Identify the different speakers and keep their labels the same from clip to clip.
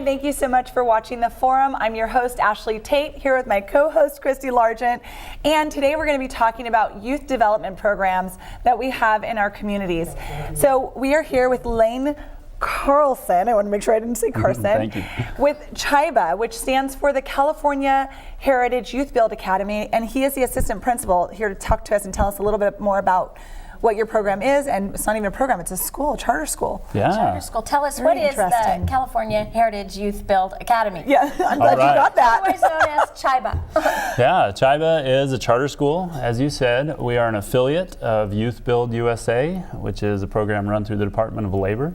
Speaker 1: thank you so much for watching the forum. I'm your host, Ashley Tate, here with my co-host, Christy Largent. And today we're going to be talking about youth development programs that we have in our communities. So we are here with Lane Carlson, I want to make sure I didn't say Carson,
Speaker 2: Thank you.
Speaker 1: with CHIBA, which stands for the California Heritage Youth Build Academy, and he is the assistant principal here to talk to us and tell us a little bit more about what your program is. And it's not even a program, it's a school, a charter school.
Speaker 2: Yeah.
Speaker 3: Charter school. Tell us, what is the California Heritage Youth Build Academy?
Speaker 1: Yeah, I'm glad you got that.
Speaker 3: Otherwise known as CHIBA.
Speaker 2: Yeah, CHIBA is a charter school, as you said. We are an affiliate of Youth Build USA, which is a program run through the Department of Labor.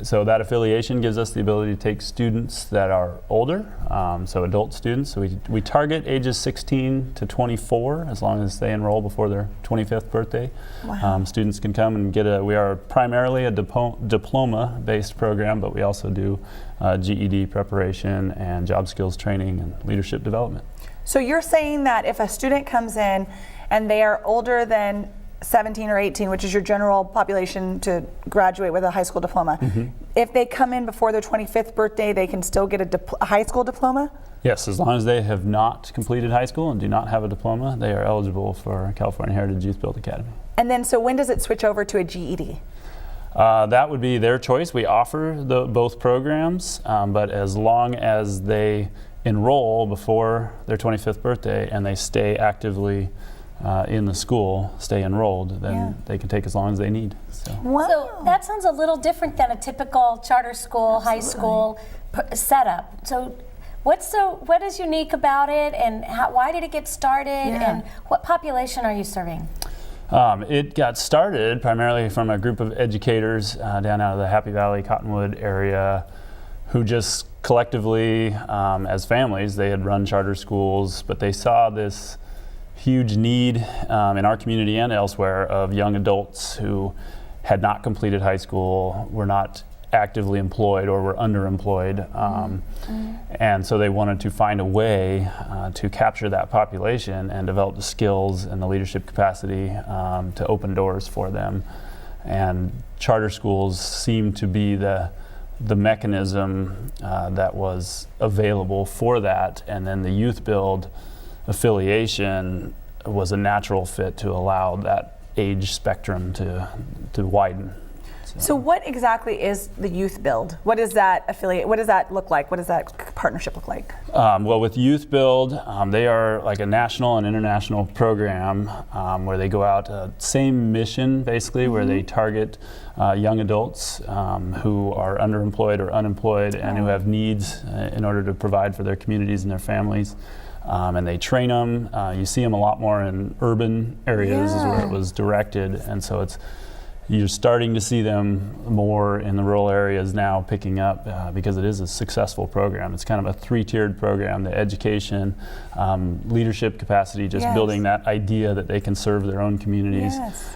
Speaker 2: So that affiliation gives us the ability to take students that are older, so adult students. So we target ages 16 to 24, as long as they enroll before their 25th birthday.
Speaker 1: Wow.
Speaker 2: Students can come and we are primarily a diploma-based program, but we also do GED preparation and job skills training and leadership development.
Speaker 1: So you're saying that if a student comes in and they are older than 17 or 18, which is your general population to graduate with a high school diploma, if they come in before their 25th birthday, they can still get a high school diploma?
Speaker 2: Yes, as long as they have not completed high school and do not have a diploma, they are eligible for California Heritage Youth Build Academy.
Speaker 1: And then, so when does it switch over to a GED?
Speaker 2: That would be their choice. We offer both programs, but as long as they enroll before their 25th birthday and they stay actively in the school, stay enrolled, then they can take as long as they need. So.
Speaker 1: Wow.
Speaker 3: So that sounds a little different than a typical charter school, high school setup. So what is unique about it, and why did it get started, and what population are you serving?
Speaker 2: It got started primarily from a group of educators down out of the Happy Valley, Cottonwood area, who just collectively, as families, they had run charter schools, but they saw this huge need in our community and elsewhere of young adults who had not completed high school, were not actively employed, or were underemployed. And so they wanted to find a way to capture that population and develop the skills and the leadership capacity to open doors for them. And charter schools seemed to be the mechanism that was available for that. And then the Youth Build affiliation was a natural fit to allow that age spectrum to widen.
Speaker 1: So what exactly is the Youth Build? What is that affiliate? What does that look like? What does that partnership look like?
Speaker 2: Well, with Youth Build, they are like a national and international program where they go out, same mission basically, where they target young adults who are underemployed or unemployed and who have needs in order to provide for their communities and their families. And they train them. You see them a lot more in urban areas is where it was directed, and so you're starting to see them more in the rural areas now picking up because it is a successful program. It's kind of a three-tiered program: the education, leadership capacity, just building that idea that they can serve their own communities,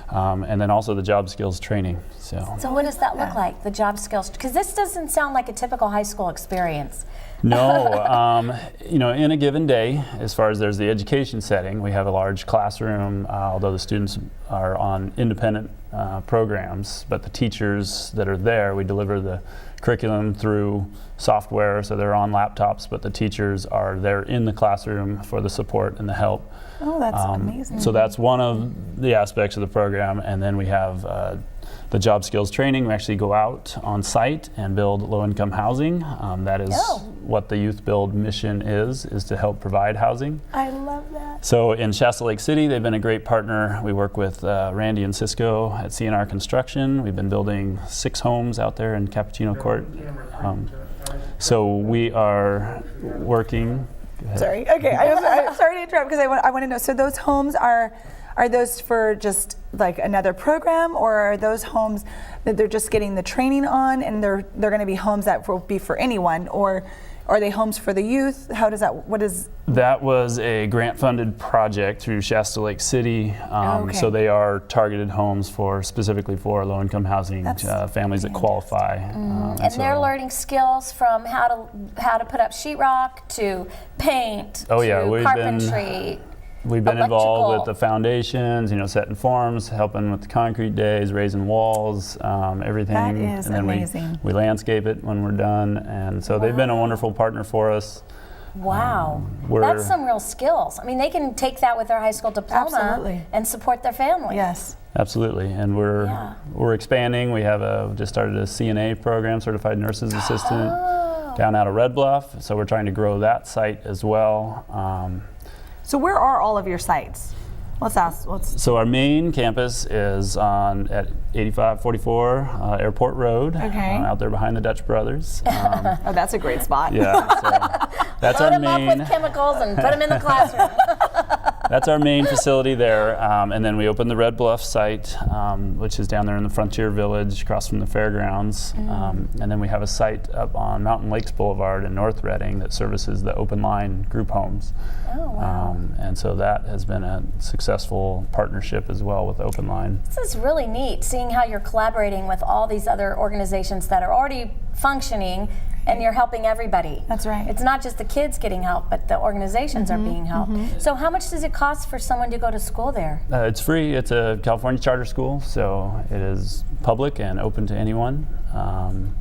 Speaker 2: and then also the job skills training. So
Speaker 3: what does that look like, the job skills? Because this doesn't sound like a typical high school experience.
Speaker 2: No, in a given day, as far as there's the education setting, we have a large classroom, although the students are on independent programs, but the teachers that are there, we deliver the curriculum through software, so they're on laptops, but the teachers are there in the classroom for the support and the help.
Speaker 1: Oh, that's amazing.
Speaker 2: So that's one of the aspects of the program, and then we have the job skills training. We actually go out on site and build low-income housing. That is what the Youth Build mission is to help provide housing.
Speaker 1: I love that.
Speaker 2: So in Shasta Lake City, they've been a great partner. We work with Randy and Cisco at CNR Construction. We've been building 6 homes out there in Cappuccino Court. So we are working.
Speaker 1: Sorry. Okay. I'm sorry to interrupt because I want to know. So those homes are those for just like another program, or are those homes that they're just getting the training on, and they're going to be homes that will be for anyone, or are they homes for the youth? How does that? What is?
Speaker 2: That was a grant-funded project through Shasta Lake City. So they are targeted homes specifically for low-income housing families that qualify.
Speaker 3: And they're learning skills from how to put up sheetrock to paint to carpentry.
Speaker 2: We've been involved
Speaker 3: electrical.
Speaker 2: with the foundations, setting forms, helping with the concrete days, raising walls, everything.
Speaker 1: That is
Speaker 2: and then
Speaker 1: amazing.
Speaker 2: We landscape it when we're done, and so they've been a wonderful partner for us.
Speaker 3: Wow, that's some real skills. I mean, they can take that with their high school diploma
Speaker 1: Absolutely.
Speaker 3: and support their family.
Speaker 1: Yes.
Speaker 2: Absolutely, and we're expanding. We have just started a CNA program, Certified Nurses Assistant, down out of Red Bluff. So we're trying to grow that site as well.
Speaker 1: So where are all of your sites?
Speaker 2: So our main campus is at 8544 Airport Road, out there behind the Dutch Brothers.
Speaker 1: Oh, that's a great spot.
Speaker 2: Yeah, so that's
Speaker 3: Load
Speaker 2: our
Speaker 3: them up
Speaker 2: main.
Speaker 3: with chemicals and put them in the classroom.
Speaker 2: That's our main facility there, and then we opened the Red Bluff site, which is down there in the Frontier Village, across from the fairgrounds, and then we have a site up on Mountain Lakes Boulevard in North Reading that services the open line group homes.
Speaker 3: Oh, wow.
Speaker 2: And so that has been a successful partnership as well with Open Line.
Speaker 3: This is really neat, seeing how you're collaborating with all these other organizations that are already functioning, and you're helping everybody.
Speaker 1: That's right.
Speaker 3: It's not just the kids getting help, but the organizations are being helped. So how much does it cost for someone to go to school there?
Speaker 2: It's free. It's a California charter school, so it is public and open to anyone.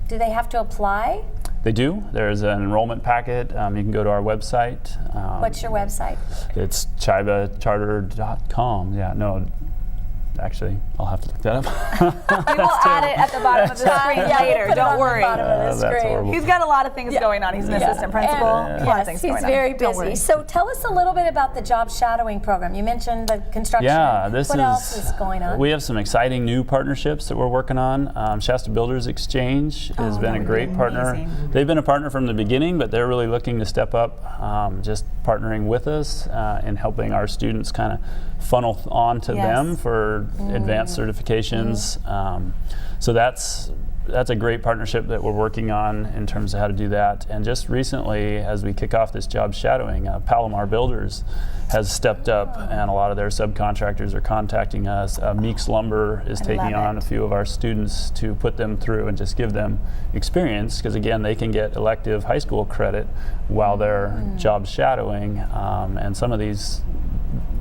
Speaker 3: Do they have to apply?
Speaker 2: They do. There's an enrollment packet. You can go to our website.
Speaker 3: What's your website?
Speaker 2: It's chivacharter.com. Yeah, no, actually, I'll have to look that up.
Speaker 1: We will add it at the bottom of the screen later. Don't worry.
Speaker 2: That's horrible.
Speaker 1: He's got a lot of things going on. He's an assistant principal. A lot of things
Speaker 3: he's
Speaker 1: going on.
Speaker 3: very
Speaker 1: Don't
Speaker 3: busy.
Speaker 1: worry.
Speaker 3: So tell us a little bit about the job shadowing program. You mentioned the construction.
Speaker 2: Yeah,
Speaker 3: what else is going on?
Speaker 2: We have some exciting new partnerships that we're working on. Shasta Builders Exchange has been a great partner.
Speaker 1: amazing.
Speaker 2: They've been a partner from the beginning, but they're really looking to step up, just partnering with us and helping our students kind of funnel on to them for advanced certifications. So that's a great partnership that we're working on in terms of how to do that. And just recently, as we kick off this job shadowing, Palomar Builders has stepped up, and a lot of their subcontractors are contacting us. Meeks Lumber is taking on a few of our students to put them through and just give them experience, because again, they can get elective high school credit while they're job shadowing, and some of these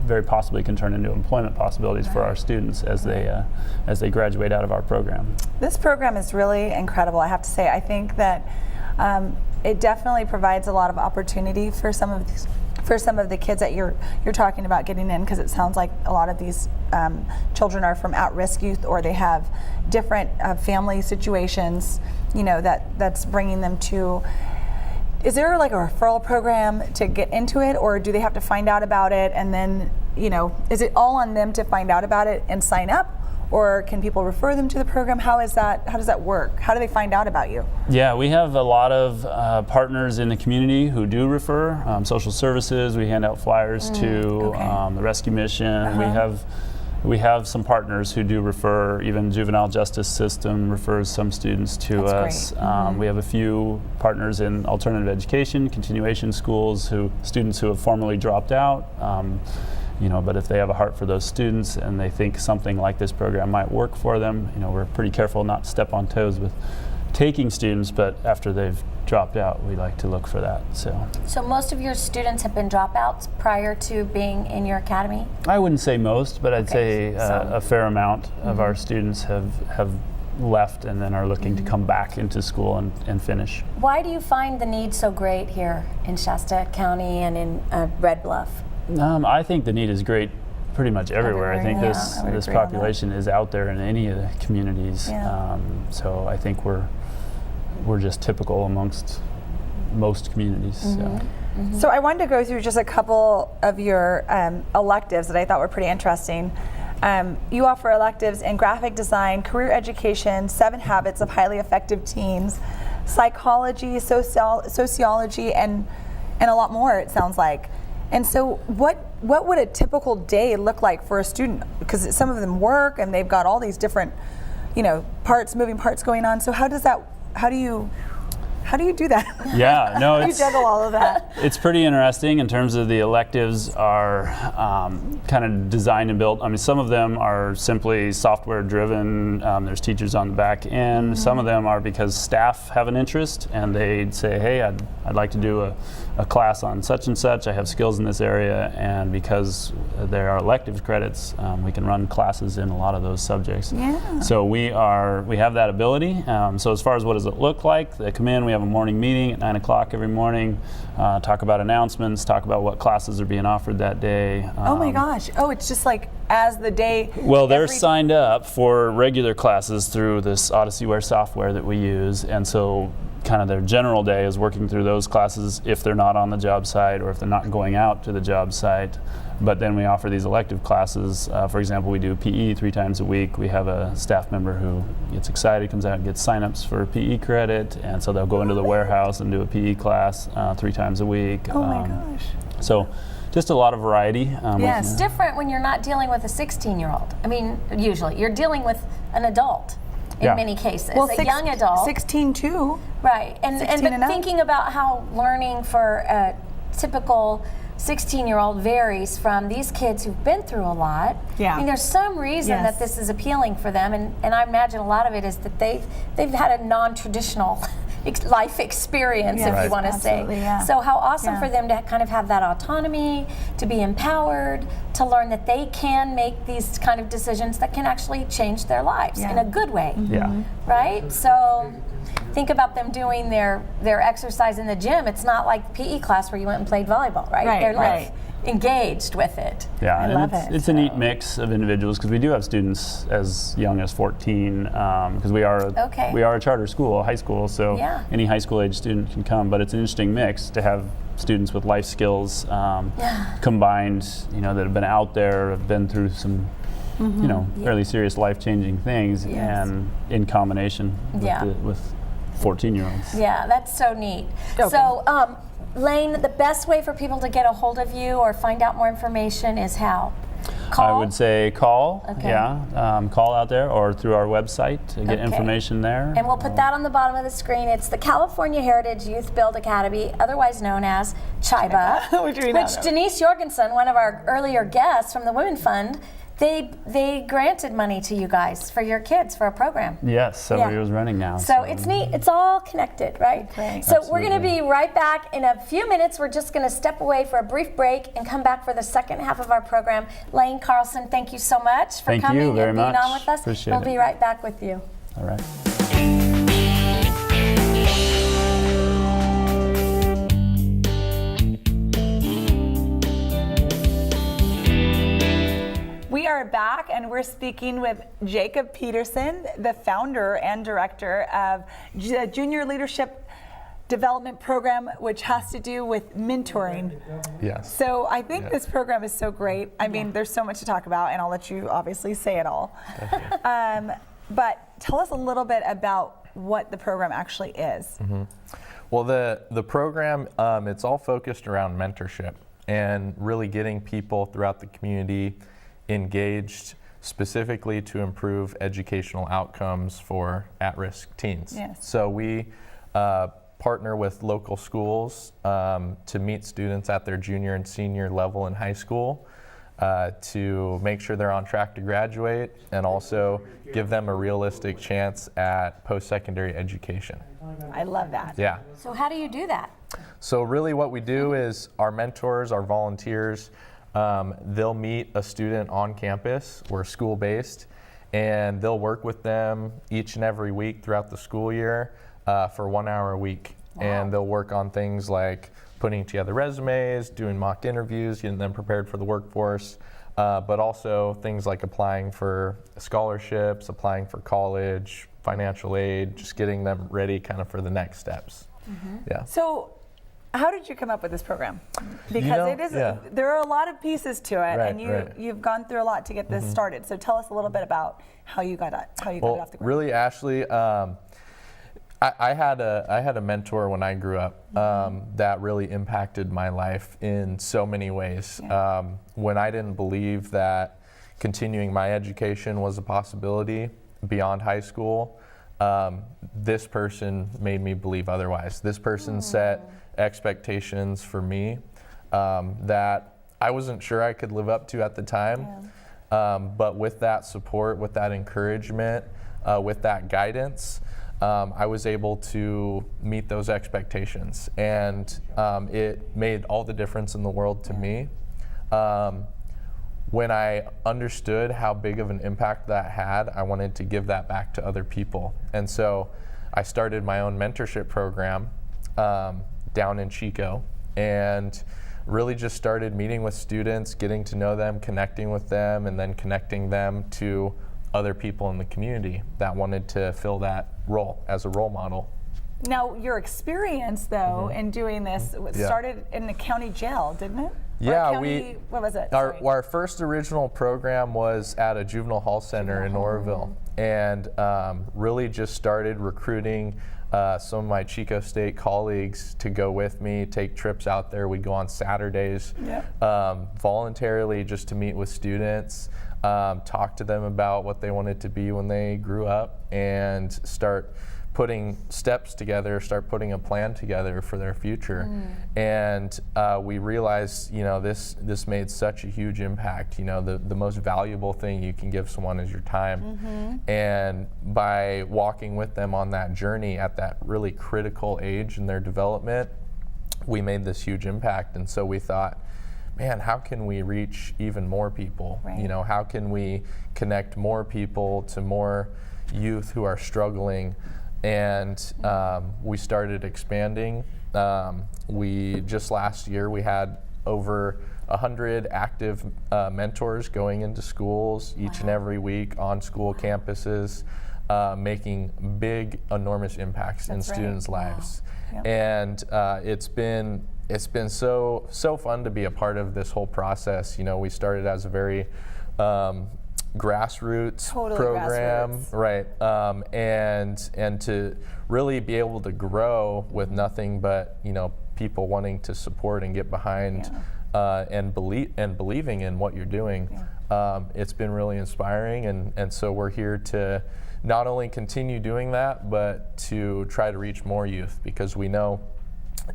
Speaker 2: very possibly can turn into employment possibilities for our students as they graduate out of our program.
Speaker 1: This program is really incredible, I have to say. I think that it definitely provides a lot of opportunity for some of the kids that you're talking about getting in, because it sounds like a lot of these children are from at-risk youth, or they have different family situations, that's bringing them to. Is there like a referral program to get into it, or do they have to find out about it and then, is it all on them to find out about it and sign up? Or can people refer them to the program? How does that work? How do they find out about you?
Speaker 2: Yeah, we have a lot of partners in the community who do refer. Social services, we hand out flyers to the rescue mission. We have some partners who do refer. Even juvenile justice system refers some students to us. We have a few partners in alternative education, continuation schools, students who have formerly dropped out. But if they have a heart for those students and they think something like this program might work for them, we're pretty careful not to step on toes with taking students, but after they've dropped out, we like to look for that. So
Speaker 3: most of your students have been dropouts prior to being in your academy?
Speaker 2: I wouldn't say most, but I'd say a fair amount of our students have left and then are looking to come back into school and finish.
Speaker 3: Why do you find the need so great here in Shasta County and in Red Bluff?
Speaker 2: I think the need is great pretty much everywhere. I think this population is out there in any of the communities. So I think we're just typical amongst most communities.
Speaker 1: So I wanted to go through just a couple of your electives that I thought were pretty interesting. You offer electives in graphic design, career education, 7 habits of highly effective teens, psychology, sociology, and a lot more, it sounds like. And so what would a typical day look like for a student? Because some of them work and they've got all these different, moving parts going on. So how do you How do you do that?
Speaker 2: Yeah, no,
Speaker 1: You
Speaker 2: it's
Speaker 1: juggle all of that.
Speaker 2: it's pretty interesting in terms of the electives are kind of designed and built. I mean, some of them are simply software driven. There's teachers on the back end. Some of them are because staff have an interest and they say, hey, I'd like to do a class on such and such. I have skills in this area, and because there are electives credits, we can run classes in a lot of those subjects.
Speaker 1: Yeah.
Speaker 2: So we have that ability. So as far as what does it look like, they come in, we have a morning meeting at 9 o'clock every morning, talk about announcements, talk about what classes are being offered that day.
Speaker 1: Oh my gosh. Oh, it's just like as the day.
Speaker 2: Well, they're signed up for regular classes through this Odyssey-ware software that we use, and so kind of their general day is working through those classes if they're not on the job site or if they're not going out to the job site. But then we offer these elective classes. For example, we do PE 3 times a week. We have a staff member who gets excited, comes out and gets signups for PE credit, and so they'll go into the warehouse and do a PE class 3 times a week.
Speaker 1: Oh my gosh.
Speaker 2: So just a lot of variety.
Speaker 1: Yes.
Speaker 3: It's different when you're not dealing with a 16-year-old. I mean, usually you're dealing with an adult in many cases,
Speaker 1: Well,
Speaker 3: a young adult.
Speaker 1: 16 too.
Speaker 3: Right, and
Speaker 1: 16
Speaker 3: but
Speaker 1: and up.
Speaker 3: thinking about how learning for a typical 16-year-old varies from these kids who've been through a lot.
Speaker 1: Yeah.
Speaker 3: I mean, there's some reason
Speaker 1: Yes.
Speaker 3: that this is appealing for them, and I imagine a lot of it is that they've had a non-traditional life experience,
Speaker 1: Yes,
Speaker 3: if you want to say.
Speaker 1: absolutely, yeah.
Speaker 3: So how awesome
Speaker 1: Yeah.
Speaker 3: for them to kind of have that autonomy, to be empowered, to learn that they can make these kind of decisions that can actually change their lives in
Speaker 1: Yeah.
Speaker 3: a good way.
Speaker 2: Yeah.
Speaker 3: Right? So think about them doing their exercise in the gym. It's not like PE class where you went and played volleyball, right?
Speaker 1: Right,
Speaker 3: They're like
Speaker 1: right.
Speaker 3: engaged with it.
Speaker 2: Yeah,
Speaker 1: I
Speaker 2: and
Speaker 1: love
Speaker 2: it's,
Speaker 1: it.
Speaker 2: it's a neat mix of individuals because we do have students as young as 14 because we are a charter school, a high school, so
Speaker 3: Yeah.
Speaker 2: any high school age student can come. But it's an interesting mix to have students with life skills combined, that have been out there, have been through some, fairly serious life-changing things,
Speaker 3: Yes.
Speaker 2: and in combination with 14-year-olds.
Speaker 3: Yeah, that's so neat.
Speaker 1: Okay.
Speaker 3: So, Lane, the best way for people to get a hold of you or find out more information is how? Call?
Speaker 2: I would say call,
Speaker 3: Okay.
Speaker 2: call out there or through our website to get
Speaker 3: Okay.
Speaker 2: information there.
Speaker 3: And we'll put that on the bottom of the screen. It's the California Heritage Youth Build Academy, otherwise known as CHIBA,
Speaker 1: Which we now know.
Speaker 3: Denise Jorgensen, one of our earlier guests from the Women Fund, they granted money to you guys for your kids for a program.
Speaker 2: Yes, so
Speaker 3: Yeah.
Speaker 2: it was running now.
Speaker 3: So it's neat. It's all connected, right?
Speaker 1: Great.
Speaker 3: So we're going to
Speaker 2: Absolutely.
Speaker 3: be right back in a few minutes. We're just going to step away for a brief break and come back for the second half of our program. Lane Carlson, thank you so much for
Speaker 2: Thank you
Speaker 3: coming
Speaker 2: very
Speaker 3: and being
Speaker 2: much.
Speaker 3: on with us.
Speaker 2: Appreciate
Speaker 3: We'll
Speaker 2: it.
Speaker 3: be right back with you.
Speaker 2: All right.
Speaker 1: We are back and we're speaking with Jacob Peterson, the founder and director of the Junior Leadership Development Program, which has to do with mentoring.
Speaker 4: Yes.
Speaker 1: So I think this program is so great. I mean, there's so much to talk about, and I'll let you obviously say it all. But tell us a little bit about what the program actually is.
Speaker 4: Well, the program, it's all focused around mentorship and really getting people throughout the community engaged specifically to improve educational outcomes for at-risk teens.
Speaker 1: Yes.
Speaker 4: So we partner with local schools to meet students at their junior and senior level in high school to make sure they're on track to graduate and also give them a realistic chance at post-secondary education.
Speaker 1: I love that.
Speaker 4: Yeah.
Speaker 3: So how do you do that?
Speaker 4: So really what we do is our mentors, our volunteers, they'll meet a student on campus. We're school-based, and they'll work with them each and every week throughout the school year for 1 hour a week.
Speaker 1: Wow.
Speaker 4: And they'll work on things like putting together resumes, doing mock interviews, getting them prepared for the workforce, but also things like applying for scholarships, applying for college, financial aid, just getting them ready kind of for the next steps. Yeah.
Speaker 1: So how did you come up with this program? Because it is, there are a lot of pieces to it,
Speaker 4: Right,
Speaker 1: and
Speaker 4: right.
Speaker 1: you've gone through a lot to get this started. So tell us a little bit about how you got it, it off the ground.
Speaker 4: Really, Ashley, I had a mentor when I grew up that really impacted my life in so many ways.
Speaker 1: Yeah.
Speaker 4: When I didn't believe that continuing my education was a possibility beyond high school, this person made me believe otherwise. This person set expectations for me that I wasn't sure I could live up to at the time. But with that support, with that encouragement, with that guidance, I was able to meet those expectations, and it made all the difference in the world to me. When I understood how big of an impact that had, I wanted to give that back to other people. And so I started my own mentorship program down in Chico, and really just started meeting with students, getting to know them, connecting with them, and then connecting them to other people in the community that wanted to fill that role as a role model.
Speaker 1: Now, your experience, though, in doing this started in the county jail, didn't it?
Speaker 4: Yeah,
Speaker 1: what was it?
Speaker 4: Our first original program was at a juvenile hall center in Oroville, and really just started recruiting some of my Chico State colleagues to go with me, take trips out there. We'd go on Saturdays voluntarily just to meet with students, talk to them about what they wanted to be when they grew up, and start putting steps together, start putting a plan together for their future. And we realized, this made such a huge impact. The most valuable thing you can give someone is your time. And by walking with them on that journey at that really critical age in their development, we made this huge impact. And so we thought, man, how can we reach even more people? How can we connect more people to more youth who are struggling? And we started expanding. We just last year we had over 100 active mentors going into schools each and every week on school campuses, making big, enormous impacts in students' lives. And it's been so fun to be a part of this whole process. We started as a very grassroots program, right? And to really be able to grow with nothing but people wanting to support and get behind and believing in what you're doing. It's been really inspiring, and so we're here to not only continue doing that, but to try to reach more youth, because we know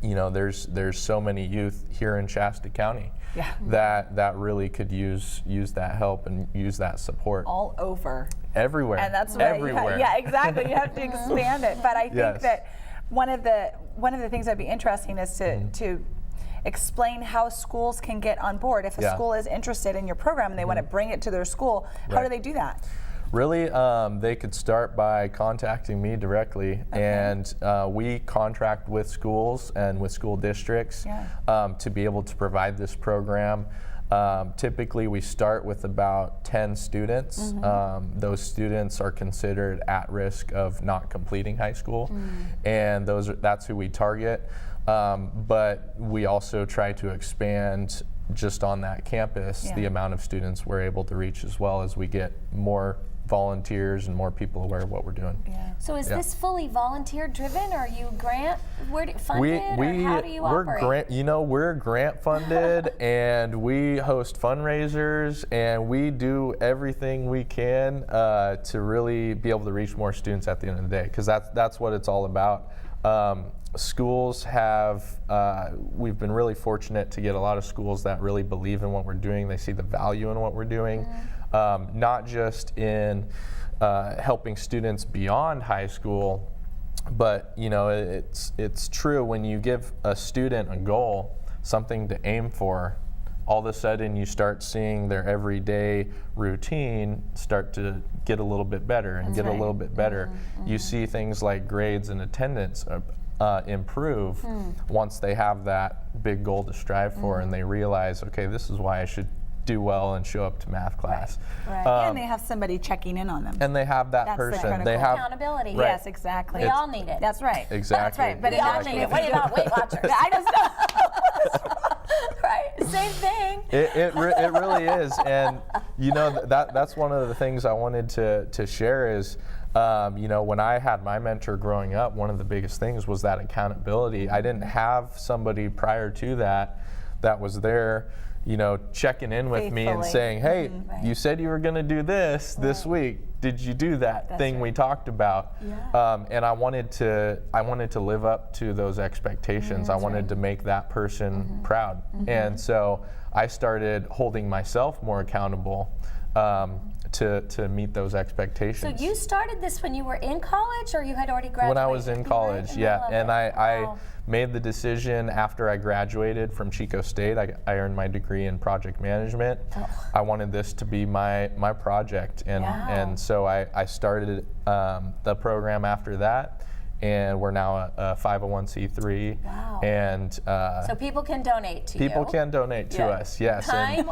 Speaker 4: there's so many youth here in Shasta County that really could use that help and use that support.
Speaker 1: All over.
Speaker 4: Everywhere.
Speaker 1: And that's right.
Speaker 4: Everywhere.
Speaker 1: Yeah, exactly. You have to expand it. But I think that one of the things that'd be interesting is to explain how schools can get on board. If a school is interested in your program and they want to bring it to their school, how do they do that?
Speaker 4: Really, they could start by contacting me directly, and we contract with schools and with school districts to be able to provide this program. Typically, we start with about 10 students. Those students are considered at risk of not completing high school, and that's who we target. But we also try to expand just on that campus the amount of students we're able to reach, as well as we get more volunteers and more people aware of what we're doing.
Speaker 3: So is this fully volunteer driven, or are you grant funded, or how do you operate?
Speaker 4: We're grant funded, and we host fundraisers, and we do everything we can to really be able to reach more students at the end of the day, because that's what it's all about. Schools we've been really fortunate to get a lot of schools that really believe in what we're doing. They see the value in what we're doing, not just in helping students beyond high school, but it's true when you give a student a goal, something to aim for, all of a sudden you start seeing their everyday routine start to get a little bit better and a little bit better. You see things like grades and attendance improve once they have that big goal to strive for, and they realize, okay, this is why I should do well and show up to math class.
Speaker 1: And they have somebody checking in on them.
Speaker 4: And they have that person. They have
Speaker 3: accountability.
Speaker 1: Yes, exactly.
Speaker 3: We all need it.
Speaker 1: That's right.
Speaker 4: Exactly.
Speaker 1: That's right. But
Speaker 3: we all need it. What about Weight Watchers?
Speaker 1: I just know.
Speaker 3: Right. Same thing.
Speaker 4: It really is, and that's one of the things I wanted to share is. When I had my mentor growing up, one of the biggest things was that accountability. I didn't have somebody prior to that was there, checking in with me and saying, hey, you said you were going to do this week. did you do that thing we talked about? And I wanted to live up to those expectations. I wanted to make that person proud. And so I started holding myself more accountable to meet those expectations.
Speaker 3: So you started this when you were in college, or you had already graduated?
Speaker 4: When I was in college, and I made the decision after I graduated from Chico State. I earned my degree in project management. I wanted this to be my project, and so I started the program after that. And we're now a 501c3.
Speaker 3: Wow.
Speaker 4: And
Speaker 3: so people can donate to you.
Speaker 4: People can donate to us, yes.
Speaker 3: Time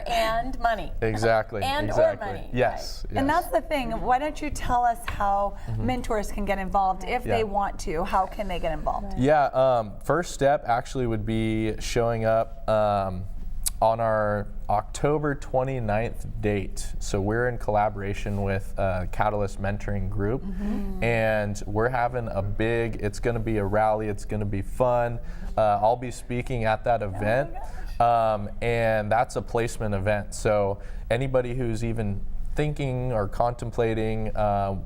Speaker 3: and money.
Speaker 4: Exactly.
Speaker 3: Or money.
Speaker 4: Yes,
Speaker 1: And that's the thing. Why don't you tell us how mentors can get involved if they want to? How can they get involved?
Speaker 4: Yeah, first step actually would be showing up on our October 29th date. So we're in collaboration with Catalyst Mentoring Group, and we're having it's going to be a rally, it's going to be fun. I'll be speaking at that event, and that's a placement event. So anybody who's even thinking or contemplating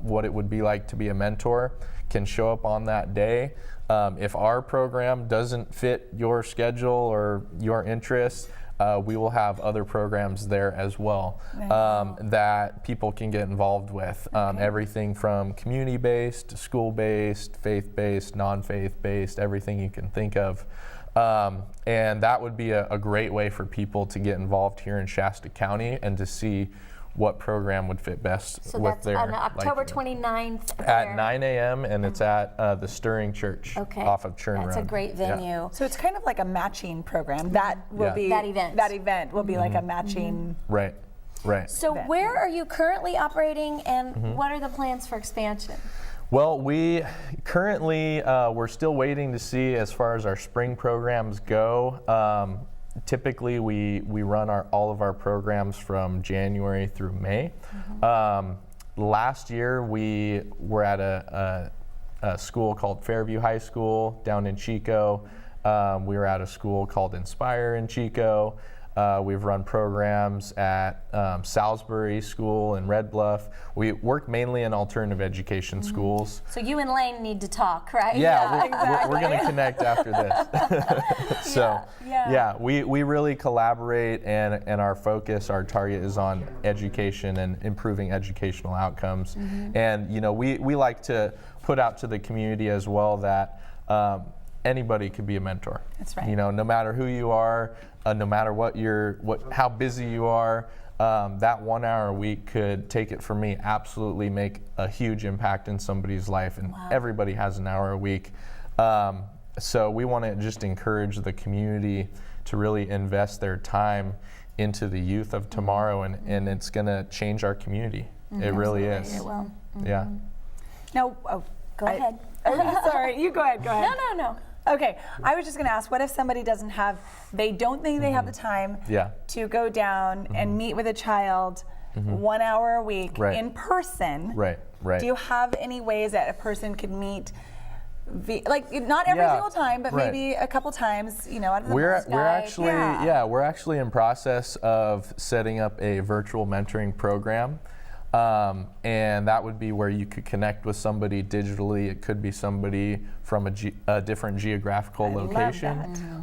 Speaker 4: what it would be like to be a mentor can show up on that day. If our program doesn't fit your schedule or your interests, we will have other programs there as well that people can get involved with. Everything from community-based, school-based, faith-based, non-faith-based, everything you can think of. And that would be a great way for people to get involved here in Shasta County and to see what program would fit best with their
Speaker 3: on October
Speaker 4: liking.
Speaker 3: 29th.
Speaker 4: At 9 a.m. and it's at the Stirring Church off of Churn
Speaker 3: That's
Speaker 4: Road.
Speaker 3: a great venue.
Speaker 1: So it's kind of like a matching program. That will be
Speaker 3: That event.
Speaker 1: That event will be like a matching.
Speaker 4: Right.
Speaker 3: So where are you currently operating, and what are the plans for expansion?
Speaker 4: Well, we currently, we're still waiting to see as far as our spring programs go. Typically, we run all of our programs from January through May. Last year, we were at a school called Fairview High School down in Chico. We were at a school called Inspire in Chico. We've run programs at Salisbury School in Red Bluff. We work mainly in alternative education schools.
Speaker 3: So you and Lane need to talk, right?
Speaker 4: Yeah, we're going to connect after this. So, we really collaborate, and our focus, our target is on education and improving educational outcomes. And, we like to put out to the community as well that anybody could be a mentor.
Speaker 1: That's right.
Speaker 4: No matter who you are, no matter how busy you are, that 1 hour a week could, take it from me, absolutely make a huge impact in somebody's life. And everybody has an hour a week. So we want to just encourage the community to really invest their time into the youth of tomorrow, and it's going to change our community. It really is.
Speaker 3: It will.
Speaker 4: Yeah.
Speaker 1: Now,
Speaker 3: Go ahead.
Speaker 1: Sorry, you go ahead.
Speaker 3: No.
Speaker 1: Okay, I was just going to ask, what if somebody they don't think they have the time to go down and meet with a child 1 hour a week in person?
Speaker 4: Right.
Speaker 1: Do you have any ways that a person could meet, not every single time, but maybe a couple times, out of the
Speaker 4: we're actually in process of setting up a virtual mentoring program. And that would be where you could connect with somebody digitally. It could be somebody from a different geographical location.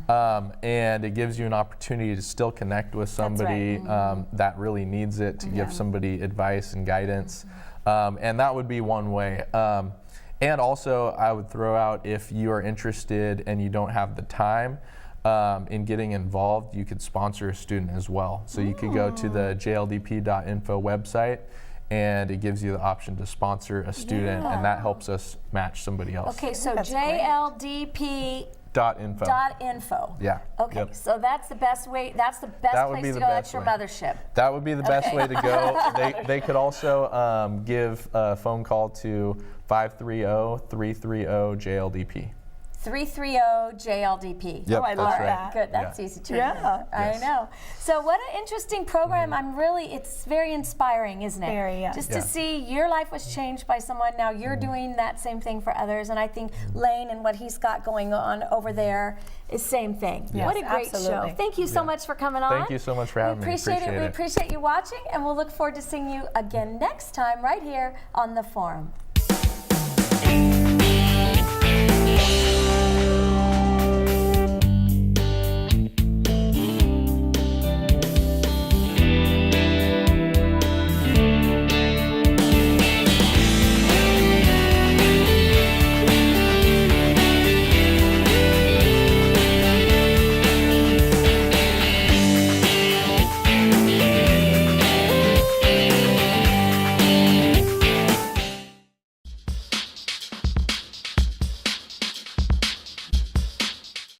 Speaker 4: And it gives you an opportunity to still connect with somebody that really needs it, to give somebody advice and guidance. And that would be one way. And also, I would throw out, if you are interested and you don't have the time in getting involved, you could sponsor a student as well. So you could go to the jldp.info website, and it gives you the option to sponsor a student, and that helps us match somebody else.
Speaker 3: Okay, so jldp.info.
Speaker 4: Yeah.
Speaker 3: Okay, so that's the best way. That's the best place to go. That's your mothership.
Speaker 4: That would be the best way to go. They could also give a phone call to 530-330-JLDP.
Speaker 3: 330-JLDP.
Speaker 4: Yep,
Speaker 1: Oh, I
Speaker 4: that's
Speaker 1: love
Speaker 4: right.
Speaker 1: that.
Speaker 3: Good, that's easy to remember.
Speaker 1: Yeah.
Speaker 3: I
Speaker 4: Yes.
Speaker 3: know. So what an interesting program. It's very inspiring, isn't it?
Speaker 1: Very, yeah.
Speaker 3: Just
Speaker 4: Yeah.
Speaker 3: to see your life was changed by someone, now you're doing that same thing for others, and I think Lane and what he's got going on over there is same thing.
Speaker 1: Yes,
Speaker 3: What a great
Speaker 1: absolutely.
Speaker 3: show. Thank you so much for coming on.
Speaker 4: Thank you so much for having me.
Speaker 3: We appreciate it. We
Speaker 4: Appreciate it.
Speaker 3: appreciate you watching, and we'll look forward to seeing you again next time right here on The Forum.